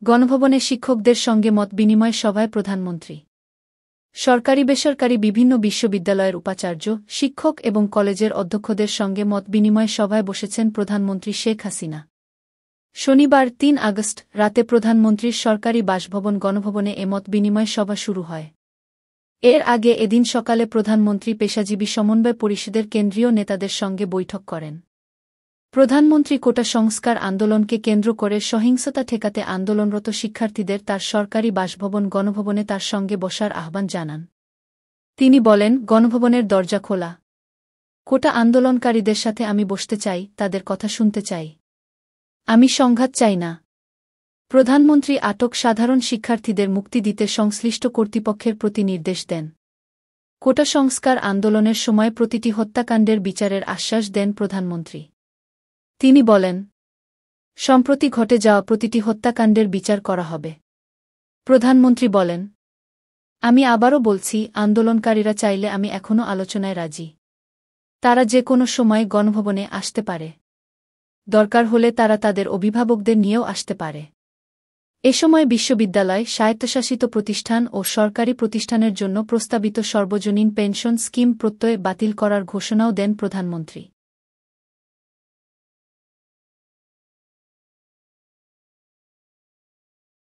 গণভবনে শিক্ষকদের সঙ্গে মত বিনিময় সভায় প্রধানমন্ত্রী। সরকারি বেসরকারি বিভিন্ন বিশ্ববিদ্যালয়ের উপাচার্য, শিক্ষক এবং কলেজের অধ্যক্ষদের সঙ্গে মত বিনিময় সভায় বসেছেন প্রধানমন্ত্রী শেখ হাসিনা। শনিবার ৩ আগস্ট রাতে প্রধানমন্ত্রীর সরকারি বাসভবন গণভবনে এ মত বিনিময় সভা শুরু হয়। এর আগে এদিন সকালে প্রধানমন্ত্রী পেশাজীবী সমন্বয় পরিষদের কেন্দ্রীয় নেতাদের সঙ্গে বৈঠক করেন। প্রধানমন্ত্রী কোটা সংস্কার আন্দোলনকে কেন্দ্র করে সহিংসতা ঠেকাতে আন্দোলনরত শিক্ষার্থীদের তার সরকারি বাসভবন গণভবনে তার সঙ্গে বসার আহ্বান জানান। তিনি বলেন, গণভবনের দরজা খোলা। কোটা আন্দোলনকারীদের সাথে আমি বসতে চাই, তাদের কথা শুনতে চাই। আমি সংঘাত চাই না। প্রধানমন্ত্রী আটক সাধারণ শিক্ষার্থীদের মুক্তি দিতে সংশ্লিষ্ট কর্তৃপক্ষের প্রতি নির্দেশ দেন। কোটা সংস্কার আন্দোলনের সময় প্রতিটি হত্যাকাণ্ডের বিচারের আশ্বাস দেন প্রধানমন্ত্রী। তিনি বলেন, সম্প্রতি ঘটে যাওয়া প্রতিটি হত্যাকাণ্ডের বিচার করা হবে। প্রধানমন্ত্রী বলেন, আমি আবারও বলছি, আন্দোলনকারীরা চাইলে আমি এখনও আলোচনায় রাজি। তারা যে কোনো সময় গণভবনে আসতে পারে। দরকার হলে তারা তাদের অভিভাবকদের নিয়েও আসতে পারে। এ সময় বিশ্ববিদ্যালয়, স্বায়ত্তশাসিত প্রতিষ্ঠান ও সরকারি প্রতিষ্ঠানের জন্য প্রস্তাবিত সর্বজনীন পেনশন স্কিম প্রত্যয় বাতিল করার ঘোষণাও দেন প্রধানমন্ত্রী।